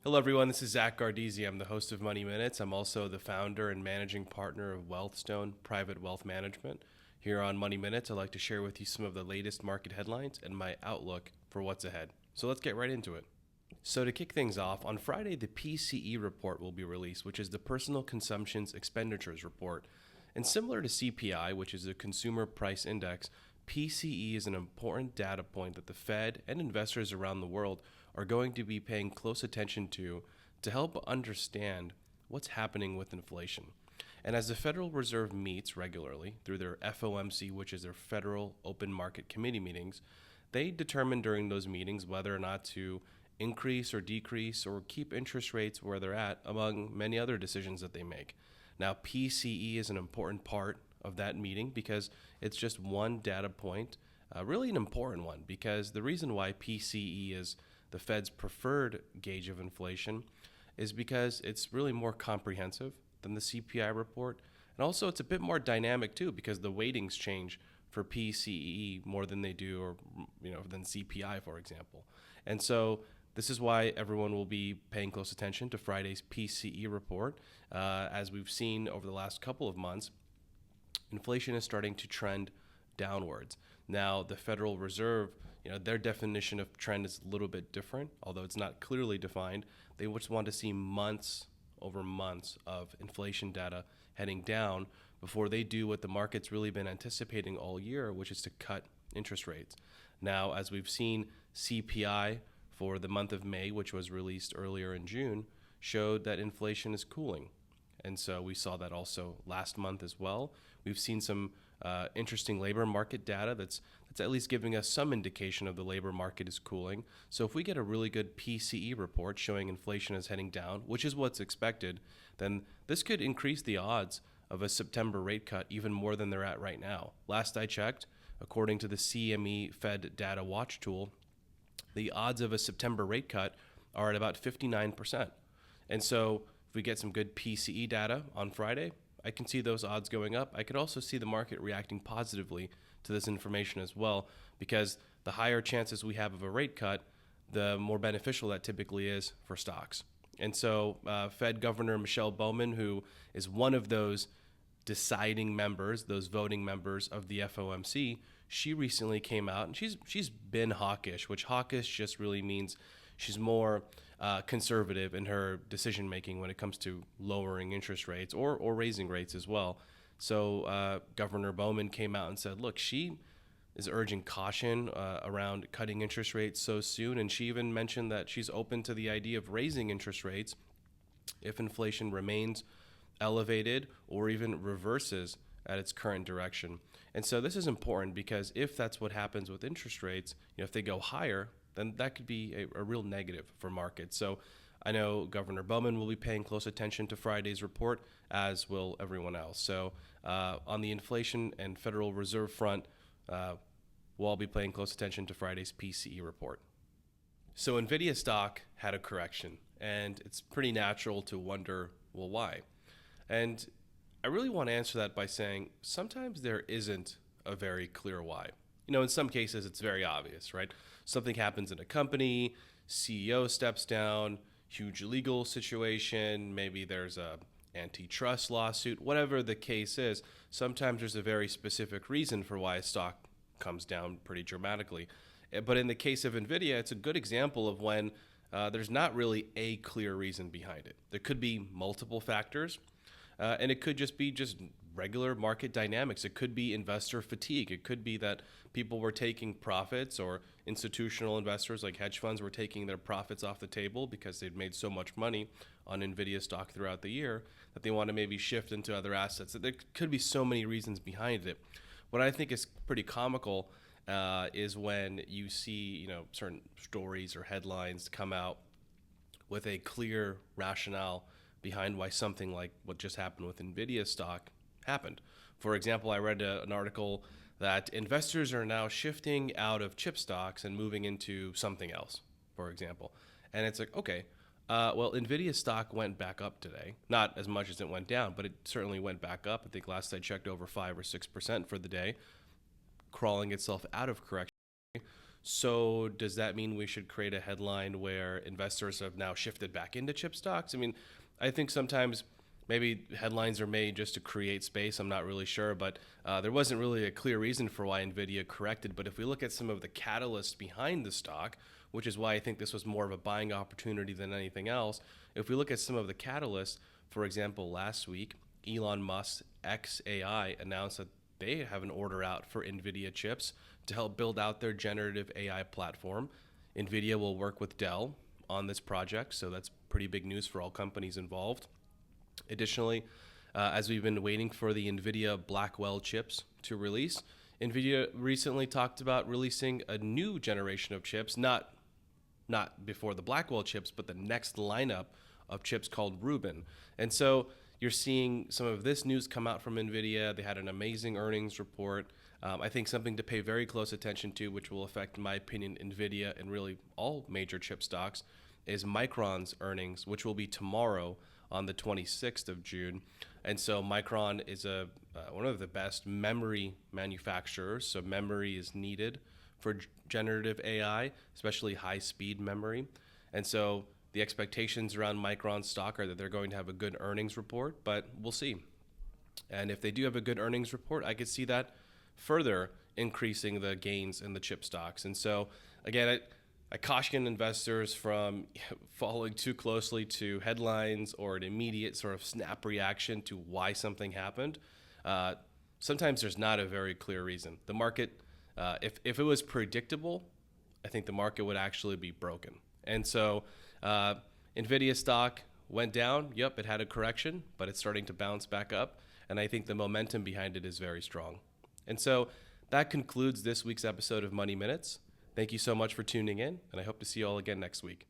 Hello, everyone. This is Zak Gardezy. I'm the host of Money Minutes. I'm also the founder and managing partner of Wealthstone Private Wealth Management. Here on Money Minutes, I'd like to share with you some of the latest market headlines and my outlook for what's ahead. So let's get right into it. So to kick things off, on Friday, the PCE Report will be released, which is the Personal Consumptions Expenditures Report. And similar to CPI, which is the Consumer Price Index, PCE is an important data point that the Fed and investors around the world are going to be paying close attention to help understand what's happening with inflation. And as the Federal Reserve meets regularly through their FOMC, which is their Federal Open Market Committee meetings, they determine during those meetings whether or not to increase or decrease or keep interest rates where they're at, among many other decisions that they make. Now, PCE is an important part of that meeting because it's just one data point, really an important one, because the reason why PCE is the Fed's preferred gauge of inflation is because it's really more comprehensive than the CPI report. And also it's a bit more dynamic too, because the weightings change for PCE more than they do than CPI, for example. And so this is why everyone will be paying close attention to Friday's PCE report. As we've seen over the last couple of months, inflation is starting to trend downwards. Now, the Federal Reserve, their definition of trend is a little bit different, although it's not clearly defined. They just want to see months over months of inflation data heading down before they do what the market's really been anticipating all year, which is to cut interest rates. Now, as we've seen, CPI for the month of May, which was released earlier in June, showed that inflation is cooling. And so we saw that also last month as well. We've seen some interesting labor market data that's at least giving us some indication of the labor market is cooling. So if we get a really good PCE report showing inflation is heading down, which is what's expected, then this could increase the odds of a September rate cut even more than they're at right now. Last I checked, according to the CME Fed Data Watch tool, the odds of a September rate cut are at about 59%. And so if we get some good PCE data on Friday, I can see those odds going up. I could also see the market reacting positively to this information as well, because the higher chances we have of a rate cut, the more beneficial that typically is for stocks. And so Fed Governor Michelle Bowman, who is one of those deciding members, those voting members of the FOMC, she recently came out and she's been hawkish, which hawkish just really means she's more conservative in her decision making when it comes to lowering interest rates or raising rates as well. So Governor Bowman came out and said, look, she is urging caution around cutting interest rates so soon. And she even mentioned that she's open to the idea of raising interest rates if inflation remains elevated or even reverses at its current direction. And so this is important because if that's what happens with interest rates, if they go higher, then that could be a real negative for markets. So I know Governor Bowman will be paying close attention to Friday's report, as will everyone else. So on the inflation and Federal Reserve front, we'll all be paying close attention to Friday's PCE report. So NVIDIA stock had a correction, and it's pretty natural to wonder, well, why? And I really want to answer that by saying sometimes there isn't a very clear why. In some cases, it's very obvious, right? Something happens in a company, CEO steps down, huge legal situation, maybe there's a antitrust lawsuit, whatever the case is. Sometimes there's a very specific reason for why a stock comes down pretty dramatically. But in the case of NVIDIA, it's a good example of when there's not really a clear reason behind it. There could be multiple factors, and it could just be regular market dynamics. It could be investor fatigue. It could be that people were taking profits, or institutional investors like hedge funds were taking their profits off the table because they'd made so much money on NVIDIA stock throughout the year that they want to maybe shift into other assets. There could be so many reasons behind it. What I think is pretty comical is when you see certain stories or headlines come out with a clear rationale behind why something like what just happened with NVIDIA stock happened. For example, I read an article that investors are now shifting out of chip stocks and moving into something else, for example. And it's like, okay, well, NVIDIA stock went back up today. Not as much as it went down, but it certainly went back up. I think last I checked over 5 or 6% for the day, crawling itself out of correction. So does that mean we should create a headline where investors have now shifted back into chip stocks? I mean, I think sometimes maybe headlines are made just to create space. I'm not really sure, but there wasn't really a clear reason for why NVIDIA corrected. But if we look at some of the catalysts behind the stock, which is why I think this was more of a buying opportunity than anything else, if we look at some of the catalysts, for example, last week, Elon Musk's XAI announced that they have an order out for NVIDIA chips to help build out their generative AI platform. NVIDIA will work with Dell on this project, so that's pretty big news for all companies involved. Additionally, as we've been waiting for the NVIDIA Blackwell chips to release, NVIDIA recently talked about releasing a new generation of chips, not before the Blackwell chips, but the next lineup of chips called Rubin. And so you're seeing some of this news come out from NVIDIA. They had an amazing earnings report. I think something to pay very close attention to, which will affect, in my opinion, NVIDIA and really all major chip stocks, is Micron's earnings, which will be tomorrow on the 26th of June. And so Micron is one of the best memory manufacturers. So memory is needed for generative AI, especially high-speed memory. And so the expectations around Micron stock are that they're going to have a good earnings report, but we'll see. And if they do have a good earnings report, I could see that further increasing the gains in the chip stocks. And so, again, I caution investors from following too closely to headlines or an immediate sort of snap reaction to why something happened. Sometimes there's not a very clear reason. The market, if it was predictable, I think the market would actually be broken. And so NVIDIA stock went down. Yep, it had a correction, but it's starting to bounce back up. And I think the momentum behind it is very strong. And so that concludes this week's episode of Money Minutes. Thank you so much for tuning in, and I hope to see you all again next week.